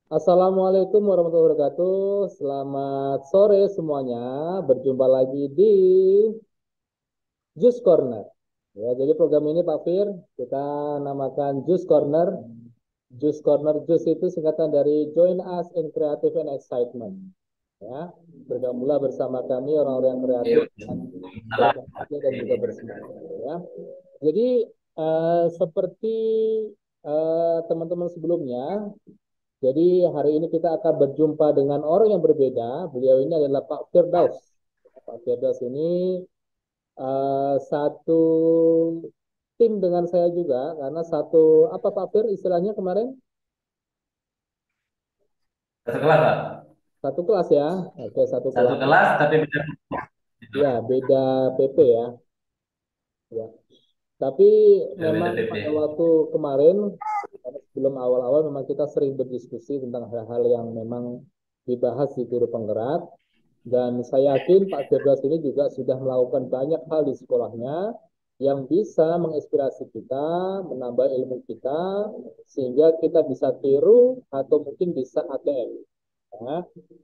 Assalamualaikum warahmatullahi wabarakatuh. Selamat sore semuanya. Berjumpa lagi di Juice Corner. Ya, jadi program ini Pak Fir kita namakan Juice Corner. Juice Corner, Juice itu singkatan dari Join Us in Creative and Excitement. Ya, bergabunglah bersama kami orang-orang yang kreatif dan berbahagia dan juga bersemangat. Ya, jadi seperti teman-teman sebelumnya. Jadi hari ini kita akan berjumpa dengan orang yang berbeda. Beliau ini adalah Pak Firdaus. Pak Firdaus ini satu tim dengan saya juga karena satu apa Pak Fir istilahnya kemarin Satu kelas, Pak. satu kelas ya. Oke, satu Satu kelas. kelas tapi beda gitu. Ya, beda PP ya. Ya. Tapi Ya, beda memang PP. pada waktu kemarin sebelum awal-awal memang kita sering berdiskusi tentang hal-hal yang memang dibahas di guru penggerak. Dan saya yakin Pak Firdaus ini juga sudah melakukan banyak hal di sekolahnya yang bisa menginspirasi kita, menambah ilmu kita, sehingga kita bisa tiru atau mungkin bisa ATM. Ya.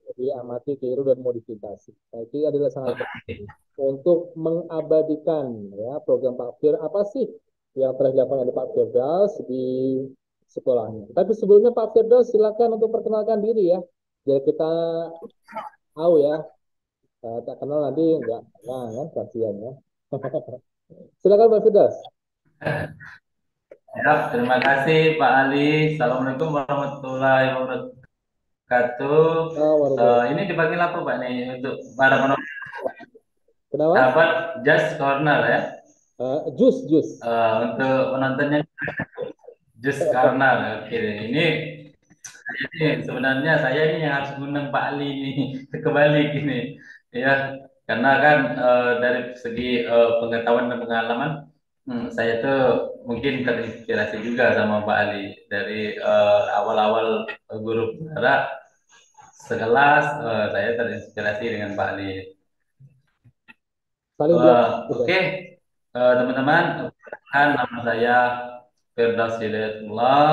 Jadi amati, tiru, dan modifikasi. Nah, itu adalah sangat penting Oke. untuk mengabadikan ya program Pak Fir apa sih yang telah dilakukan oleh Pak Firdaus di sekolahnya. Tapi sebelumnya Pak Firdaus silakan untuk perkenalkan diri ya. Jadi kita tahu ya. Tak kenal nanti enggak nah, kan kasihan ya. Silakan Pak Firdaus. Ya, terima kasih Pak Ali. Assalamualaikum warahmatullahi wabarakatuh. Oh, warahmatullahi. Ini dipanggil apa Pak nih untuk para penonton Kenapa? sahabat Just Corner ya. Jus, jus. Untuk penontonnya Just Corner. Oke, ini sebenarnya saya ini yang harus mengundang Pak Ali ini kebalik ini ya, karena kan dari segi pengetahuan dan pengalaman, saya tuh mungkin terinspirasi juga sama Pak Ali dari awal-awal guru bicara sekelas, saya terinspirasi dengan Pak Ali. Saling belajar gitu. Oke, teman-teman, kan nama saya Firdaus Hidayatullah.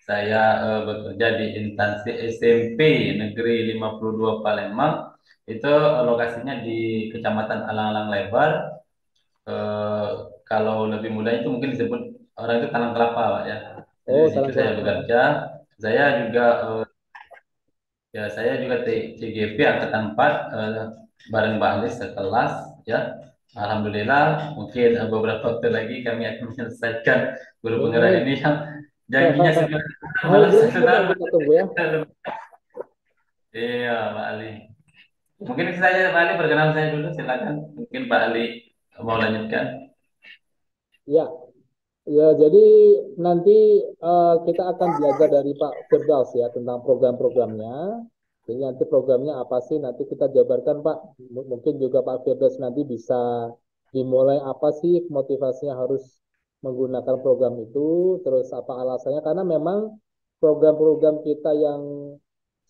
Saya bekerja di instansi SMP Negeri 52 Palembang. Itu lokasinya di Kecamatan Alang-Alang Lebar. Eh, Kalau lebih mudah itu mungkin disebut orang itu Talang Kelapa, Pak ya. Jadi Oh, di situ salam saya kelapa ya. bekerja. Saya juga saya juga TGP angkatan 4, bareng Mbak Alis sekelas ya. Alhamdulillah, mungkin beberapa waktu lagi kami akan menyelesaikan guru penggerak Baik. ini yang janjinya sudah Hal malah berikut sudah. Pak kita tunggu ya. Iya, Pak Ali. Mungkin saya Pak Ali perkenalan saya dulu, silakan. Mungkin Pak Ali mau lanjutkan. Ya, ya jadi nanti kita akan belajar dari Pak Firdaus ya tentang program-programnya. Jadi nanti programnya apa sih? Nanti kita jabarkan Pak. Mungkin juga Pak Firdaus nanti bisa dimulai apa sih motivasinya harus menggunakan program itu, terus apa alasannya? Karena memang program-program kita yang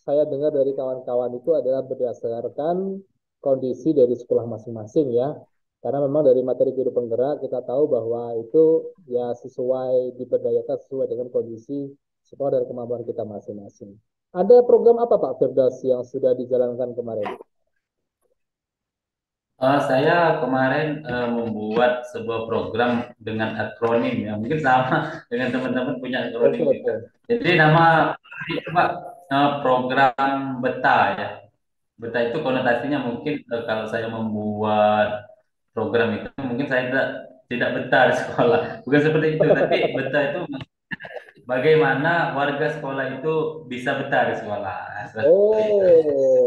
saya dengar dari kawan-kawan itu adalah berdasarkan kondisi dari sekolah masing-masing ya. Karena memang dari materi guru penggerak kita tahu bahwa itu ya sesuai diberdayakan sesuai dengan kondisi sekolah dan kemampuan kita masing-masing. Ada program apa Pak Firdaus yang sudah dijalankan kemarin? Saya kemarin membuat sebuah program dengan akronim ya, mungkin sama dengan teman-teman punya akronim Oke, juga. oke. Jadi nama itu Pak, program Beta ya. Beta itu konotasinya mungkin kalau saya membuat program itu mungkin saya tidak betah di sekolah. Bukan seperti itu, tapi betah itu bagaimana warga sekolah itu bisa betah di sekolah. Seperti itu.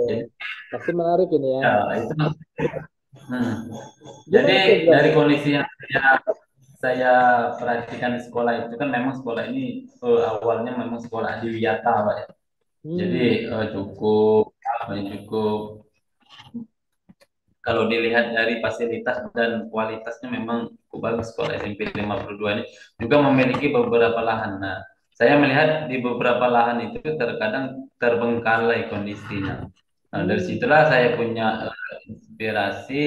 Jadi Oh, pasti menarik ini ya. ya itu. Hmm. Jadi Gimana Firdaus? dari kondisi yang saya perhatikan di sekolah itu kan memang sekolah ini awalnya memang sekolah adiwiyata Pak ya. Jadi Hmm, cukup cukup. kalau dilihat dari fasilitas dan kualitasnya memang cukup bagus sekolah SMP 52 ini juga memiliki beberapa lahan. Nah, saya melihat di beberapa lahan itu terkadang terbengkalai kondisinya. Nah, dari Hmm. situlah saya punya inspirasi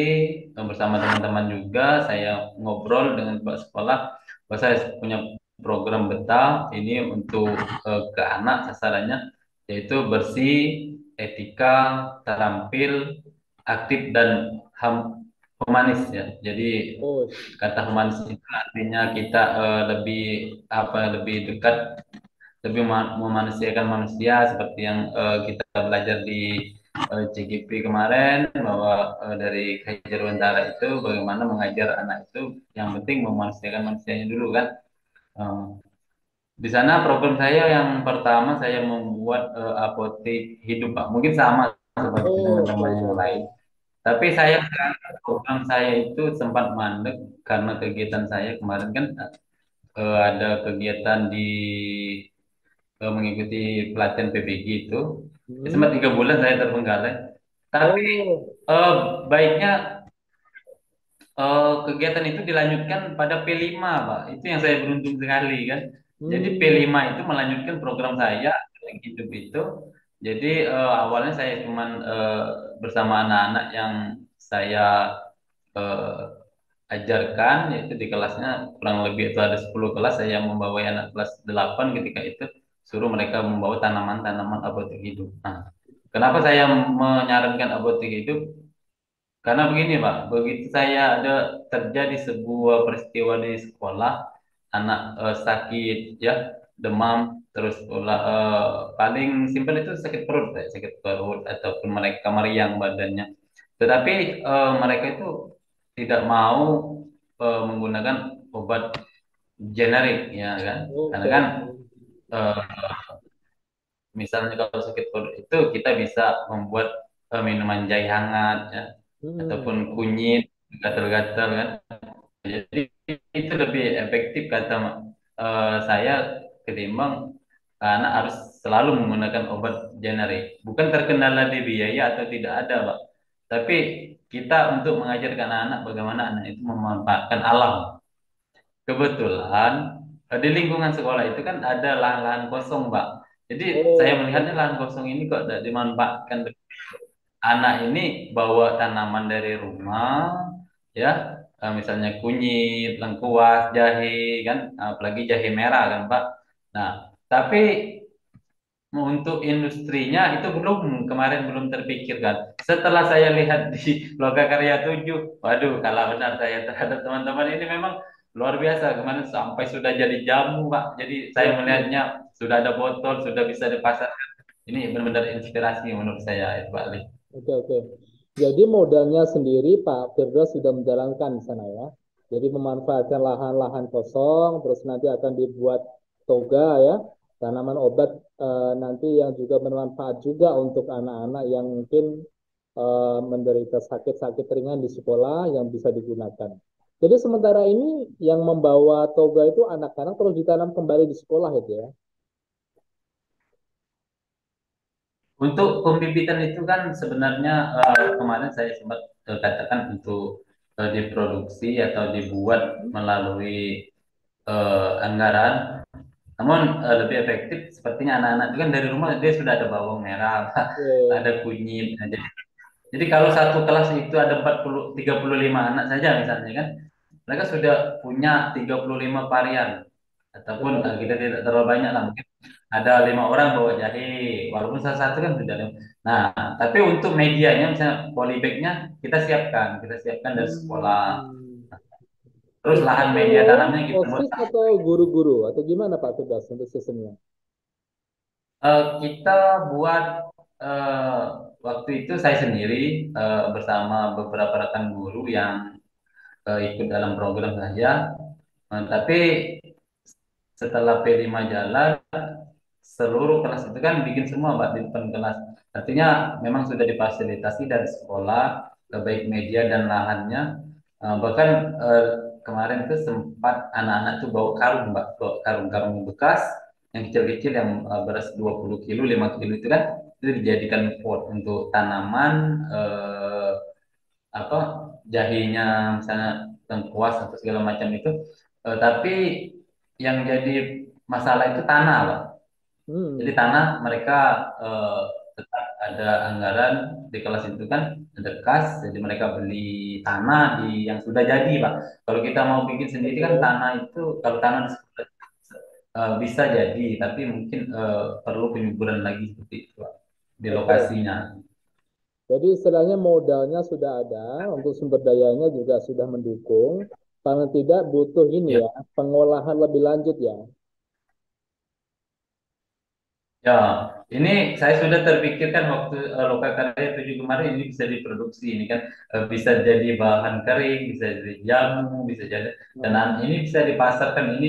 bersama teman-teman juga saya ngobrol dengan Pak Sekolah bahwa saya punya program beta ini untuk ke anak sasarannya yaitu bersih, etika, terampil, aktif dan humanis ya. Jadi Oh, kata humanis itu artinya kita lebih lebih dekat lebih memanusiakan manusia seperti yang kita belajar di CGP kemarin bahwa dari Hajarwantara itu bagaimana mengajar anak itu yang penting memanusiakan manusianya dulu kan. Eh, di sana program saya yang pertama saya membuat apotek hidup Pak. Mungkin sama seperti oh, oke, teman-teman oke, yang oke. lain. Tapi saya program saya itu sempat mandek karena kegiatan saya kemarin kan ada kegiatan di mengikuti pelatihan PPG itu. Sempat Hmm. 3 bulan saya terbengkalai. Tapi Oh, eh, baiknya kegiatan itu dilanjutkan pada P5, Pak. Itu yang saya beruntung sekali kan. Jadi hmm. P5 itu melanjutkan program saya yang hidup itu. Jadi awalnya saya cuman bersama anak-anak yang saya eh, ajarkan yaitu di kelasnya kurang lebih itu ada 10 kelas saya membawa anak kelas 8 ketika itu suruh mereka membawa tanaman-tanaman apotek hidup. Nah, kenapa saya menyarankan apotek hidup? Karena begini Pak, begitu saya ada terjadi sebuah peristiwa di sekolah, anak sakit ya, demam, terus pula paling simpel itu sakit perut, ya, sakit perut ataupun mereka meriang badannya. Tetapi mereka itu tidak mau menggunakan obat generik ya kan, karena Oke, kan oke. eh, misalnya kalau sakit perut itu kita bisa membuat minuman jahe hangat ya, ataupun Hmm. kunyit gatal-gatal kan. Jadi itu lebih efektif kata saya ketimbang karena harus selalu menggunakan obat generik. Bukan terkendala di biaya atau tidak ada, Pak. Tapi kita untuk mengajarkan anak bagaimana anak itu memanfaatkan alam. Kebetulan di lingkungan sekolah itu kan ada lahan-lahan kosong, Pak. Jadi saya Oh, oke, melihatnya oke. lahan kosong ini kok tidak dimanfaatkan. Anak ini bawa tanaman dari rumah, ya, misalnya kunyit, lengkuas, jahe, kan, apalagi jahe merah kan, Pak. Nah, tapi untuk industrinya itu kemarin belum terpikirkan. Setelah saya lihat di Lokakarya 7, waduh, kalau benar saya terhadap teman-teman ini memang luar biasa. Kemarin sampai sudah jadi jamu, Pak. Jadi saya Oke, melihatnya sudah ada botol, sudah bisa dipasarkan. Ini benar-benar inspirasi menurut saya, itu Pak Ali. oke, oke. Jadi modalnya sendiri Pak Firdaus sudah menjalankan di sana ya. Jadi memanfaatkan lahan-lahan kosong, terus nanti akan dibuat toga ya, tanaman obat nanti yang juga bermanfaat juga untuk anak-anak yang mungkin menderita sakit-sakit ringan di sekolah yang bisa digunakan. Jadi sementara ini yang membawa toga itu anak-anak terus ditanam kembali di sekolah itu ya. Untuk pembibitan itu kan sebenarnya kemarin saya sempat katakan untuk diproduksi atau dibuat melalui anggaran. Namun lebih efektif sepertinya anak-anak itu kan dari rumah dia sudah ada bawang merah, Oke. ada kunyit. Nah, jadi kalau satu kelas itu ada 35 anak saja misalnya kan, mereka sudah punya 35 varian. Ataupun Oh, kita tidak terlalu banyak lah, mungkin ada 5 orang bawa jahe, walaupun salah satu kan sudah lima. Nah, tapi untuk medianya misalnya polybagnya kita siapkan dari sekolah. hmm. Terus Itu lahan media tanamnya kita buat. OSIS atau guru-guru atau gimana Pak Tugas untuk sistemnya? Kita buat eh, waktu itu saya sendiri bersama beberapa rekan guru yang ikut dalam program saya. Tapi setelah P5 jalan, seluruh kelas itu kan bikin semua Mbak di depan kelas. Artinya memang sudah difasilitasi dari sekolah, baik media dan lahannya. Bahkan kemarin itu sempat anak-anak tuh bawa karung Mbak, bawa karung-karung bekas yang kecil-kecil yang beras 20 kilo, 5 kilo itu kan itu dijadikan pot untuk tanaman apa jahinya misalnya lengkuas atau segala macam itu. Tapi yang jadi masalah itu tanah, Pak. Jadi Hmm, tanah mereka eh, tetap ada anggaran di kelas itu kan ada kas, jadi mereka beli tanah di yang sudah jadi, Pak. Kalau kita mau bikin sendiri kan oke, tanah itu kalau tanah bisa jadi, tapi mungkin perlu penyuburan lagi seperti itu, Pak, di oke. lokasinya. Jadi istilahnya modalnya sudah ada, untuk sumber dayanya juga sudah mendukung. Paling tidak butuh ini Ya, ya, pengolahan lebih lanjut ya. ya, ini saya sudah terpikirkan waktu lokakarya 7 kemarin ini bisa diproduksi. Ini kan bisa jadi bahan kering, bisa jadi jamu, bisa jadi dan Nah, ini bisa dipasarkan. Ini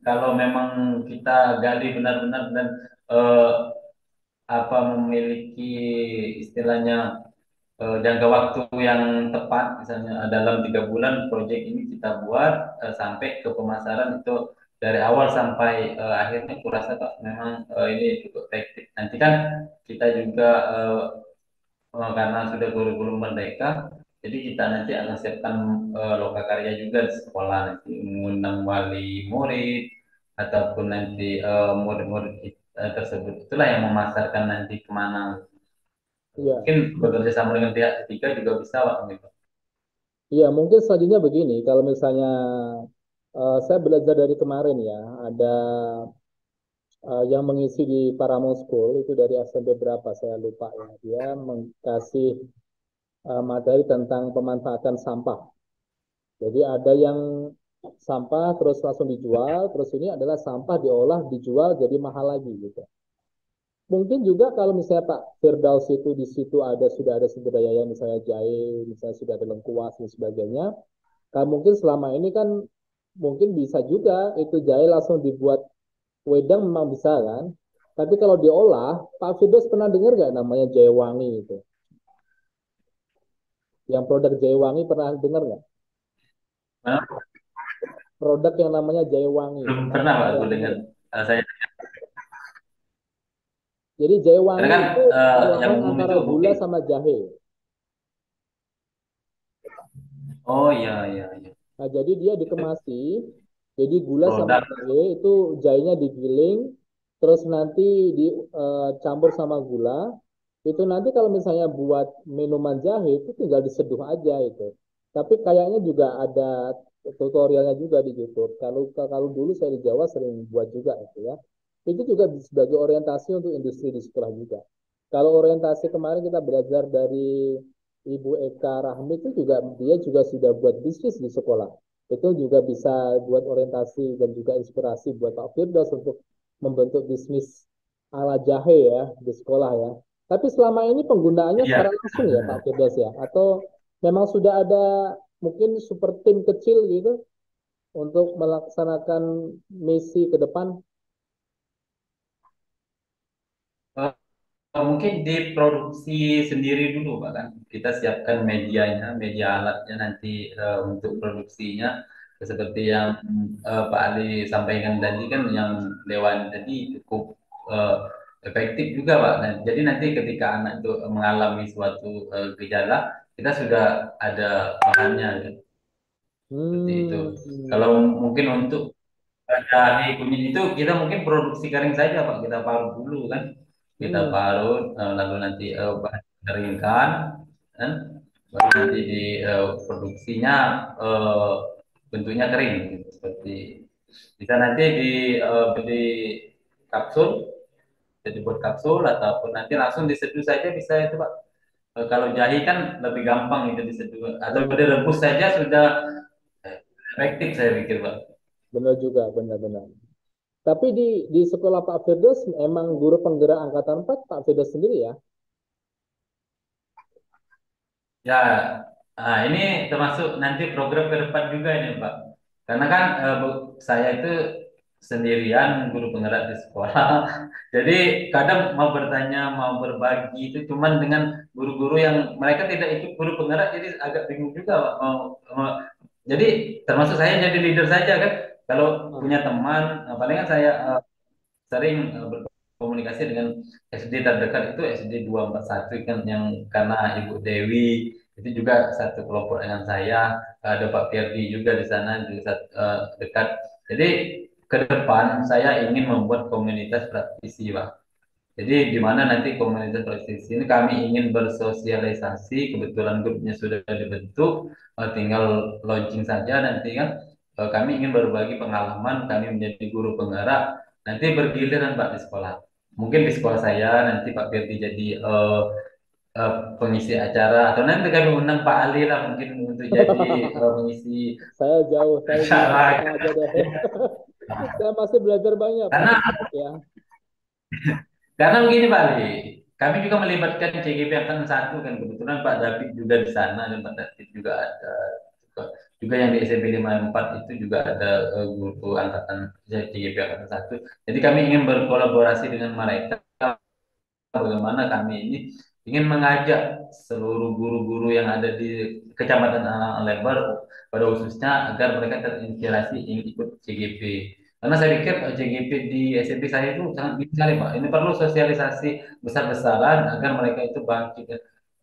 kalau memang kita gali benar-benar dan eh, apa memiliki istilahnya jangka waktu yang tepat, misalnya dalam 3 bulan proyek ini kita buat sampai ke pemasaran itu dari awal sampai akhirnya kurasa Pak, memang ini cukup efektif. Nanti kan kita juga karena sudah kurikulum merdeka, jadi kita nanti akan siapkan lokakarya juga di sekolah, nanti mengundang wali murid ataupun nanti murid-murid tersebut itulah yang memasarkan nanti kemana. iya. Mungkin bekerja sama dengan pihak ketiga juga bisa Pak. Gitu. Iya, mungkin selanjutnya begini, kalau misalnya saya belajar dari kemarin ya, ada yang mengisi di Paramount School itu dari SMP berapa saya lupa ya, dia mengkasih materi tentang pemanfaatan sampah. Jadi ada yang sampah terus langsung dijual, terus ini adalah sampah diolah, dijual jadi mahal lagi gitu. Mungkin juga kalau misalnya Pak Firdaus itu di situ ada sudah ada sumber daya yang misalnya jahe, misalnya sudah ada lengkuas dan sebagainya, kan mungkin selama ini kan mungkin bisa juga itu jahe langsung dibuat wedang memang bisa kan. Tapi kalau diolah, Pak Firdaus pernah dengar nggak namanya jahe wangi itu? Yang produk jahe wangi pernah dengar nggak? Nah, Produk yang namanya jahe wangi belum tentang pernah Pak pernah aku dengar dengar. nggak? Saya Jadi jahe karena wangi kan itu yang olahan umum itu antara gula mungkin sama jahe. oh iya iya iya Nah, jadi dia itu dikemasi, jadi gula sama produk. jahe itu jahenya digiling, terus nanti dicampur sama gula. Itu nanti kalau misalnya buat minuman jahe itu tinggal diseduh aja itu. Tapi kayaknya juga ada tutorialnya juga di YouTube. Kalau kalau dulu saya di Jawa sering buat juga itu ya. Itu juga sebagai orientasi untuk industri di sekolah juga. Kalau orientasi kemarin kita belajar dari Ibu Eka Rahmi itu juga dia juga sudah buat bisnis di sekolah. Itu juga bisa buat orientasi dan juga inspirasi buat Pak Firdaus untuk membentuk bisnis ala jahe ya di sekolah ya. Tapi selama ini penggunaannya Iya. secara langsung ya Pak Firdaus ya? Atau memang sudah ada mungkin super tim kecil gitu untuk melaksanakan misi ke depan? Eh, mungkin diproduksi sendiri dulu Pak kan. Kita siapkan medianya, media alatnya nanti untuk produksinya seperti yang Pak Ali sampaikan tadi kan yang Dewan tadi cukup eh, efektif juga Pak. Nah, jadi nanti ketika anak itu mengalami suatu gejala, kita sudah ada bahannya kan. Seperti itu. Hmm, Kalau mungkin untuk jahe kunyit itu kita mungkin produksi kering saja Pak. Kita parut dulu kan. Kita hmm, parut lalu nanti bahan keringkan kan. Baru nanti di produksinya eh, bentuknya kering gitu. Seperti bisa nanti beli kapsul, jadi buat kapsul ataupun nanti langsung diseduh saja bisa itu Pak. Kalau jahe kan lebih gampang itu diseduh atau hmm. direbus saja sudah efektif saya pikir Pak. Benar juga, benar-benar. Tapi di sekolah Pak Firdaus emang guru penggerak angkatan 4 Pak Firdaus sendiri ya? Ya, ini termasuk nanti program ke depan juga ini Pak. Karena kan saya itu sendirian guru penggerak di sekolah. Jadi kadang mau bertanya, mau berbagi itu cuman dengan guru-guru yang mereka tidak ikut guru penggerak, jadi agak bingung juga Pak. Jadi termasuk saya jadi leader saja kan. Kalau Ah, punya teman, palingan saya sering berkomunikasi dengan SD terdekat itu SD 241 kan yang karena Ibu Dewi Itu juga satu kelompok dengan saya, ada Pak Firdi juga di sana juga dekat. Jadi ke depan saya ingin membuat komunitas praktisi, Pak. Jadi di mana nanti komunitas praktisi ini kami ingin bersosialisasi, kebetulan grupnya sudah dibentuk, tinggal launching saja nanti kan. Kami ingin berbagi pengalaman, kami menjadi guru penggerak, nanti bergiliran Pak di sekolah. Mungkin di sekolah saya nanti Pak Firdi jadi pengisi acara, atau nanti kami undang Pak Ali lah mungkin untuk jadi pengisi Saya jauh, saya di acara. tengah-tengah aja deh. Saya masih belajar banyak, Pak. Karena Ya. Karena begini Pak Ali, kami juga melibatkan CGP Angkatan satu kan, kebetulan Pak David juga di sana dan Pak David juga ada juga yang di SMP 54 itu juga ada guru angkatan CGP Angkatan satu. Jadi kami ingin berkolaborasi dengan mereka, bagaimana kami ini ingin mengajak seluruh guru-guru yang ada di Kecamatan Alang Lebar pada khususnya agar mereka terinspirasi ingin ikut CGP. Karena saya pikir CGP di SMP saya itu sangat bisa sekali, Pak. Ini perlu sosialisasi besar-besaran agar mereka itu bangkit.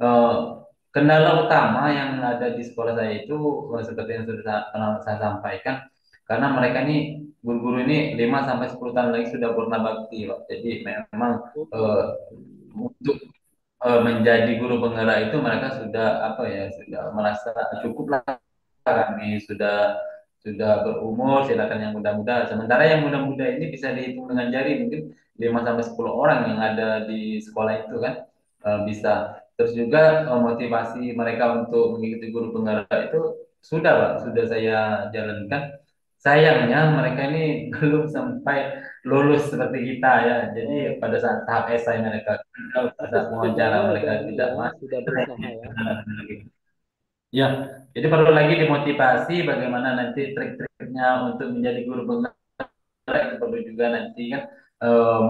Eh, Kendala utama yang ada di sekolah saya itu seperti yang sudah saya sampaikan, karena mereka ini guru-guru ini 5 sampai 10 tahun lagi sudah purna bakti, Pak. Jadi memang eh, untuk menjadi guru penggerak itu mereka sudah apa ya, sudah merasa cukup lah, kami sudah berumur, silakan yang muda-muda. Sementara yang muda-muda ini bisa dihitung dengan jari, mungkin 5 sampai 10 orang yang ada di sekolah itu kan, bisa. Terus juga motivasi mereka untuk mengikuti guru penggerak itu sudah Pak, sudah saya jalankan. Sayangnya mereka ini belum sampai lulus seperti kita ya. Jadi Oh, pada saat tahap esai mereka, kalau tapi saat wawancara setidaknya mereka udah ini tidak ya, masuk. sudah berusaha ya. Ya, jadi perlu lagi dimotivasi bagaimana nanti trik-triknya untuk menjadi guru penggerak, itu perlu juga nanti kan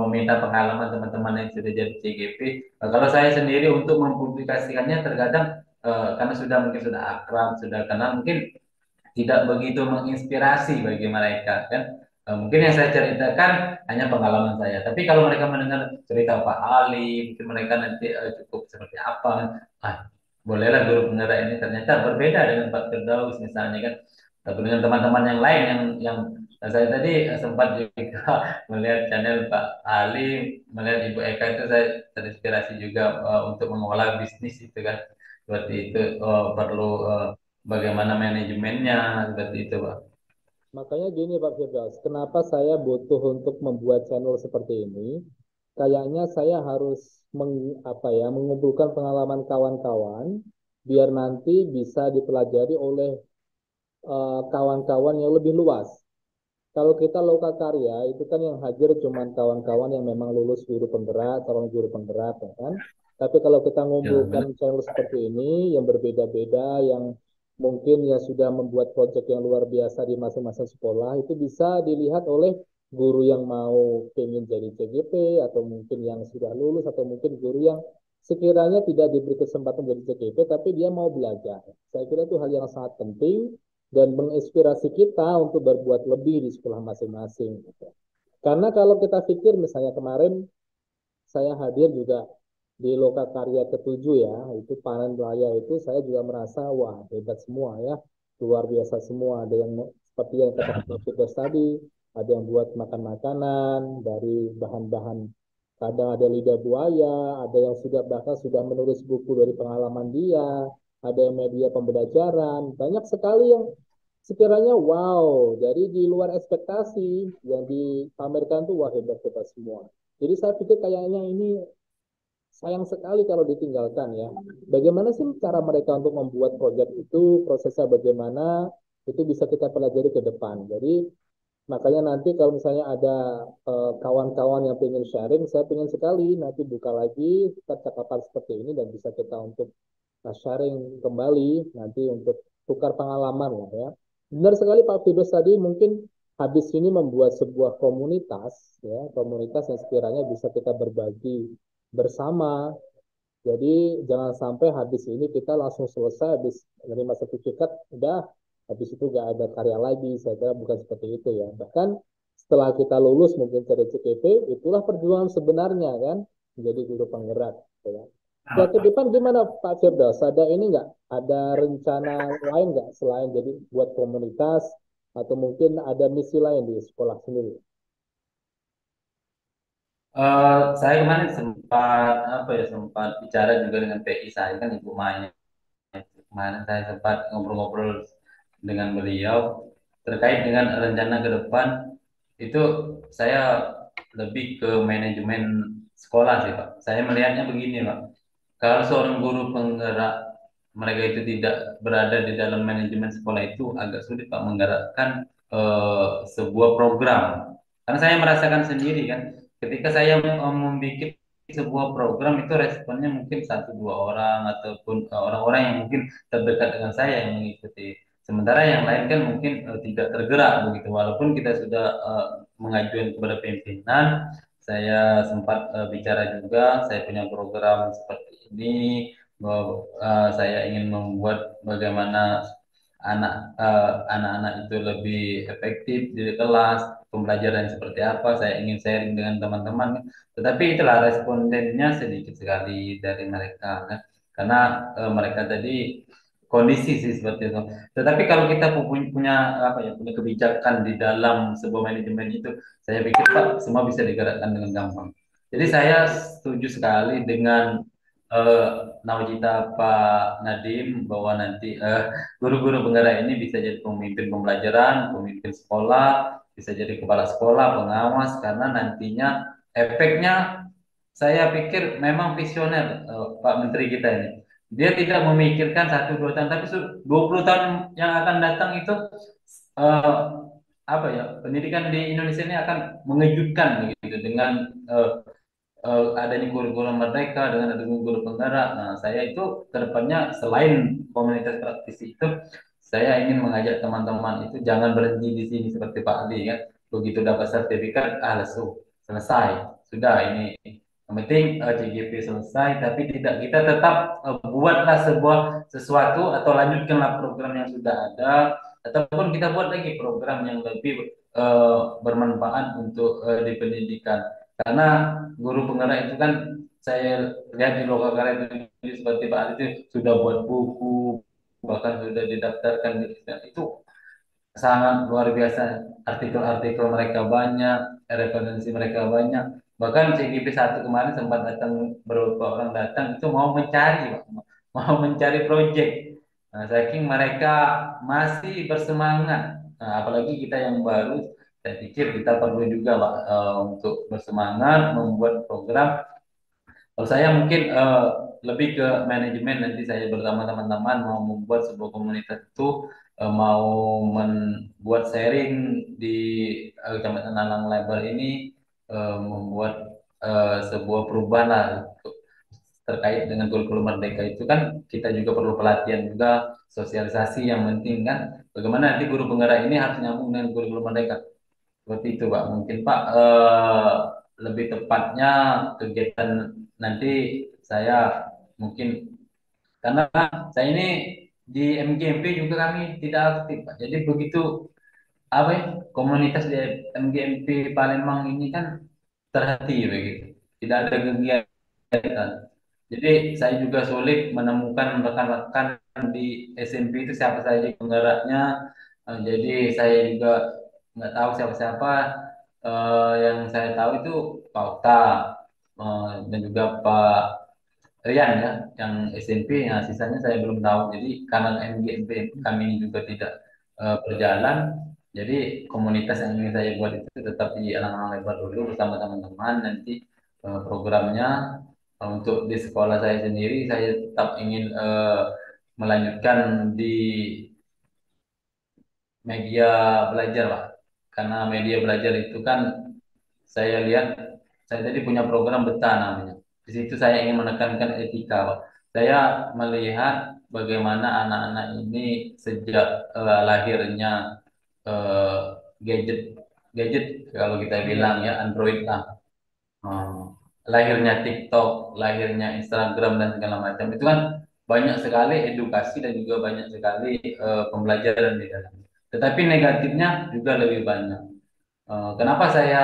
meminta pengalaman teman-teman yang sudah jadi CGP. Kalau saya sendiri untuk mempublikasikannya terkadang karena sudah mungkin sudah akrab, sudah kenal, mungkin tidak begitu menginspirasi bagi mereka kan. Mungkin yang saya ceritakan hanya pengalaman saya. Tapi kalau mereka mendengar cerita Pak Ali, mungkin mereka nanti cukup seperti apa. Ah, bolehlah guru penggerak ini ternyata berbeda dengan Pak Firdaus misalnya kan. Tapi dengan teman-teman yang lain yang saya tadi sempat juga melihat channel Pak Ali, melihat Ibu Eka itu saya terinspirasi juga untuk mengolah bisnis itu kan. Seperti itu perlu bagaimana manajemennya seperti itu, Pak. Makanya gini Pak Firdaus, kenapa saya butuh untuk membuat channel seperti ini? Kayaknya saya harus mengumpulkan pengalaman kawan-kawan biar nanti bisa dipelajari oleh kawan-kawan yang lebih luas. Kalau kita loka karya itu kan yang hadir cuma kawan-kawan yang memang lulus guru penggerak, calon guru penggerak, ya kan? Tapi kalau kita Ya, benar. ngumpulkan channel seperti ini yang berbeda-beda, yang mungkin ya sudah membuat proyek yang luar biasa di masa-masa sekolah, itu bisa dilihat oleh guru yang mau pengen jadi CGP atau mungkin yang sudah lulus atau mungkin guru yang sekiranya tidak diberi kesempatan jadi CGP tapi dia mau belajar. Saya kira itu hal yang sangat penting dan menginspirasi kita untuk berbuat lebih di sekolah masing-masing. Karena kalau kita pikir misalnya kemarin saya hadir juga di Loka Karya ketujuh ya, itu panen raya itu saya juga merasa wah hebat semua ya, luar biasa semua. Ada yang seperti yang kata Pak tadi, ada yang buat makan makanan dari bahan-bahan kadang ada lidah buaya, ada yang sudah bahkan sudah menulis buku dari pengalaman dia, ada yang media pembelajaran, banyak sekali yang sekiranya wow, jadi di luar ekspektasi yang dipamerkan tuh wah hebat-hebat semua. Jadi saya pikir kayaknya ini sayang sekali kalau ditinggalkan ya. Bagaimana sih cara mereka untuk membuat proyek itu, prosesnya bagaimana, itu bisa kita pelajari ke depan. Jadi makanya nanti kalau misalnya ada kawan-kawan yang ingin sharing, saya ingin sekali nanti buka lagi percakapan seperti ini dan bisa kita untuk sharing kembali nanti untuk tukar pengalaman lah ya. Benar sekali Pak Fidos tadi mungkin habis ini membuat sebuah komunitas ya, komunitas yang sekiranya bisa kita berbagi bersama. Jadi jangan sampai habis ini kita langsung selesai habis menerima sertifikat udah habis itu nggak ada karya lagi. Saya kira bukan seperti itu ya. Bahkan setelah kita lulus mungkin dari CKP itulah perjuangan sebenarnya kan menjadi guru penggerak. Gitu ya. Ya ke depan gimana Pak Firdaus? Ada ini nggak? Ada rencana lain nggak selain jadi buat komunitas atau mungkin ada misi lain di sekolah sendiri? Saya kemarin sempat apa ya sempat bicara juga dengan PI saya kan Ibu Maya. Kemarin saya sempat ngobrol-ngobrol dengan beliau terkait dengan rencana ke depan itu saya lebih ke manajemen sekolah sih Pak. Saya melihatnya begini Pak. Kalau seorang guru penggerak mereka itu tidak berada di dalam manajemen sekolah itu agak sulit Pak menggerakkan sebuah program. Karena saya merasakan sendiri kan, ketika saya membuat sebuah program itu responnya mungkin satu dua orang ataupun orang-orang yang mungkin terdekat dengan saya yang mengikuti. Sementara yang lain kan mungkin tidak tergerak begitu. Walaupun kita sudah mengajukan kepada pimpinan, saya sempat bicara juga, saya punya program seperti ini, bahwa saya ingin membuat bagaimana anak-anak itu lebih efektif di kelas, pembelajaran seperti apa, saya ingin sharing dengan teman-teman. Tetapi itulah respondennya sedikit sekali dari mereka, kan? Karena mereka tadi kondisi sih seperti itu. Tetapi kalau kita punya apa ya punya kebijakan di dalam sebuah manajemen itu, saya pikir Pak semua bisa digerakkan dengan gampang. Jadi saya setuju sekali dengan eh, nawacita Pak Nadim bahwa nanti guru-guru penggerak ini bisa jadi pemimpin pembelajaran, pemimpin sekolah, bisa jadi kepala sekolah, pengawas, karena nantinya efeknya saya pikir memang visioner Pak Menteri kita ini. Dia tidak memikirkan satu dua tahun, tapi 20 tahun yang akan datang itu eh, apa ya pendidikan di Indonesia ini akan mengejutkan begitu dengan eh, adanya kurikulum merdeka dengan adanya guru penggerak. Nah, saya itu kedepannya selain komunitas praktisi itu, saya ingin mengajak teman-teman itu jangan berhenti di sini seperti Pak Ali ya. Begitu dapat sertifikat, selesai. Sudah ini. Yang penting CGP selesai, tapi tidak kita tetap buatlah sebuah sesuatu atau lanjutkanlah program yang sudah ada, ataupun kita buat lagi program yang lebih bermanfaat untuk di pendidikan. Karena guru penggerak itu kan saya lihat di lokal karya itu seperti Pak Ali itu sudah buat buku bahkan sudah didaftarkan itu sangat luar biasa, artikel-artikel mereka banyak, referensi mereka banyak, bahkan CGP satu kemarin sempat datang beberapa orang datang itu mau mencari Pak. Mau mencari proyek. Nah, saking mereka masih bersemangat. Nah, apalagi kita yang baru, saya pikir kita perlu juga Pak, untuk bersemangat membuat program. Kalau saya mungkin lebih ke manajemen, nanti saya bersama teman-teman mau membuat sebuah komunitas itu, mau membuat sharing di Kecamatan Alang Lebar ini, membuat sebuah perubahan lah untuk terkait dengan kurikulum merdeka itu kan kita juga perlu pelatihan juga, sosialisasi yang penting kan, bagaimana nanti guru penggerak ini harus nyambung dengan kurikulum merdeka. Seperti itu Pak. Mungkin Pak lebih tepatnya kegiatan nanti saya mungkin karena saya ini di MGMP juga kami tidak aktif Pak. Jadi begitu apa ya komunitas di MGMP Palembang ini kan terhenti begitu. Tidak ada kegiatan. Jadi saya juga sulit menemukan rekan-rekan di SMP itu siapa saja penggeraknya. Jadi saya juga nggak tahu siapa-siapa. Yang saya tahu itu Pak Okta dan juga Pak Rian ya, yang SMP. Nah, sisanya saya belum tahu. Jadi karena MGMP kami ini juga tidak berjalan, jadi komunitas yang ingin saya buat itu tetap di alang-alang lebar dulu bersama teman-teman. Nanti programnya untuk di sekolah saya sendiri, saya tetap ingin melanjutkan di media belajar, Pak. Karena media belajar itu kan saya lihat, saya tadi punya program Beta namanya. Di situ saya ingin menekankan etika, Pak. Saya melihat bagaimana anak-anak ini sejak lahirnya eh, gadget, gadget kalau kita bilang ya Android lah. Hmm. Lahirnya TikTok, lahirnya Instagram dan segala macam itu kan banyak sekali edukasi dan juga banyak sekali pembelajaran di dalamnya. Tetapi negatifnya juga lebih banyak. Kenapa saya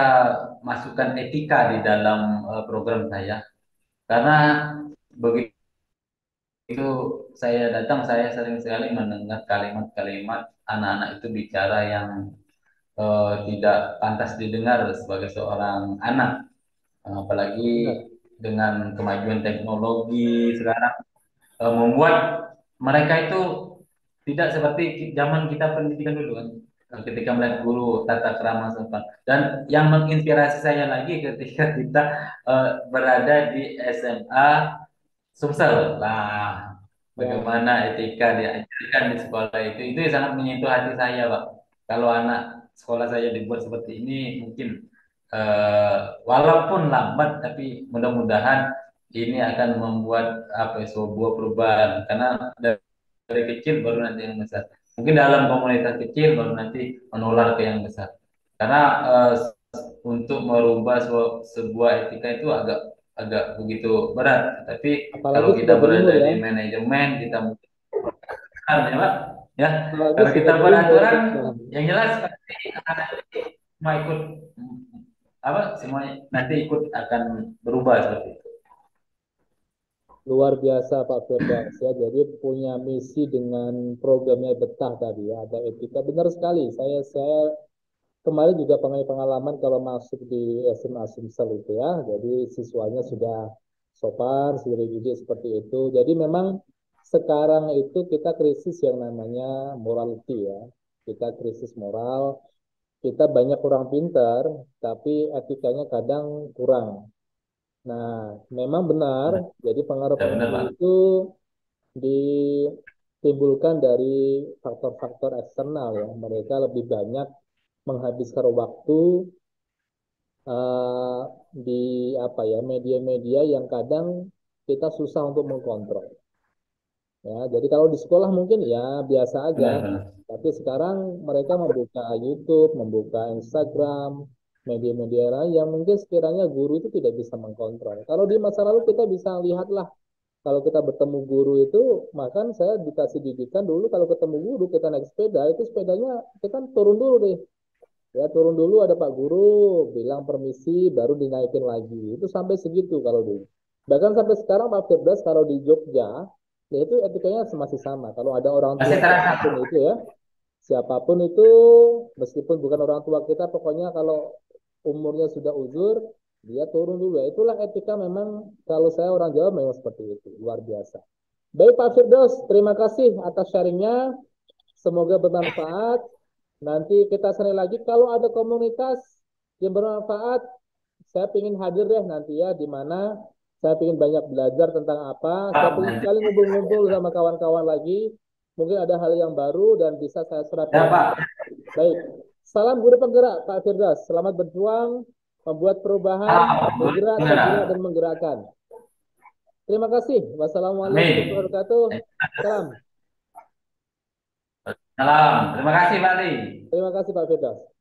masukkan etika di dalam program saya? Karena begitu itu saya datang, saya sering sekali mendengar kalimat-kalimat anak-anak itu bicara yang tidak pantas didengar sebagai seorang anak. Apalagi Benar. dengan kemajuan teknologi sekarang membuat mereka itu tidak seperti zaman kita pendidikan dulu kan. Ketika melihat guru tata krama sopan, dan yang menginspirasi saya lagi ketika kita berada di SMA Sumsel. Nah, Ya, bagaimana etika diajarkan di sekolah itu sangat menyentuh hati saya, Pak. Kalau anak sekolah saya dibuat seperti ini, mungkin walaupun lambat, tapi mudah-mudahan ini akan membuat apa ya, sebuah perubahan. Karena dari kecil baru nanti yang besar. Mungkin dalam komunitas kecil baru nanti menular ke yang besar. Karena untuk merubah sebuah etika itu agak agak begitu berat. Tapi apalagi kalau sudah kita berumur berada ya. di manajemen, kita mungkin ya Pak, ya. Apalagi Kalau kita sudah berumur beraturan, betul. yang jelas pasti anak semua ikut apa? Semuanya nanti ikut akan berubah seperti itu. Luar biasa Pak Firdaus ya. Jadi punya misi dengan programnya betah tadi ya. Ada etika benar sekali. Saya kemarin juga pengalaman kalau masuk di SMA Sumsel itu ya. Jadi siswanya sudah sopan, sudah dididik seperti itu. Jadi memang sekarang itu kita krisis yang namanya morality ya. Kita krisis moral. Kita banyak kurang pintar, tapi etikanya kadang kurang. Nah, memang benar. Nah, Jadi ya benar pengaruh-pengaruh Pak. itu ditimbulkan dari faktor-faktor eksternal ya. Mereka lebih banyak menghabiskan waktu eh, di apa ya media-media yang kadang kita susah untuk mengkontrol. Ya, jadi kalau di sekolah mungkin ya biasa aja. Benar-benar. Tapi sekarang mereka membuka YouTube, membuka Instagram, media-media lain yang mungkin sekiranya guru itu tidak bisa mengkontrol. Kalau di masa lalu kita bisa lihatlah kalau kita bertemu guru itu, bahkan saya dikasih didikan dulu kalau ketemu guru kita naik sepeda, itu sepedanya kita kan turun dulu deh. Ya turun dulu ada Pak Guru, bilang permisi, baru dinaikin lagi. Itu sampai segitu kalau dulu. Bahkan sampai sekarang Pak Firdaus kalau di Jogja, ya itu etikanya masih sama. Kalau ada orang Masih tua terasa siapapun Pak. itu ya, siapapun itu, meskipun bukan orang tua kita, pokoknya kalau umurnya sudah uzur, dia turun dulu. Ya, itulah etika memang kalau saya orang Jawa memang seperti itu, luar biasa. Baik Pak Firdaus, terima kasih atas sharingnya. Semoga bermanfaat. Nanti kita sering lagi kalau ada komunitas yang bermanfaat, saya ingin hadir deh nanti ya di mana saya ingin banyak belajar tentang apa. Saya Pak, ingin nanti sekali ngumpul-ngumpul sama kawan-kawan lagi. Mungkin ada hal yang baru dan bisa saya serap ya ilmu. Pak. Baik, salam guru penggerak Pak Firdaus. Selamat berjuang, membuat perubahan, bergerak, tergerak, dan Alhamdulillah. menggerakkan. Terima kasih. Wassalamualaikum Amin. warahmatullahi wabarakatuh. Salam. Salam. Terima kasih Pak Ali. Terima kasih Pak Firdaus.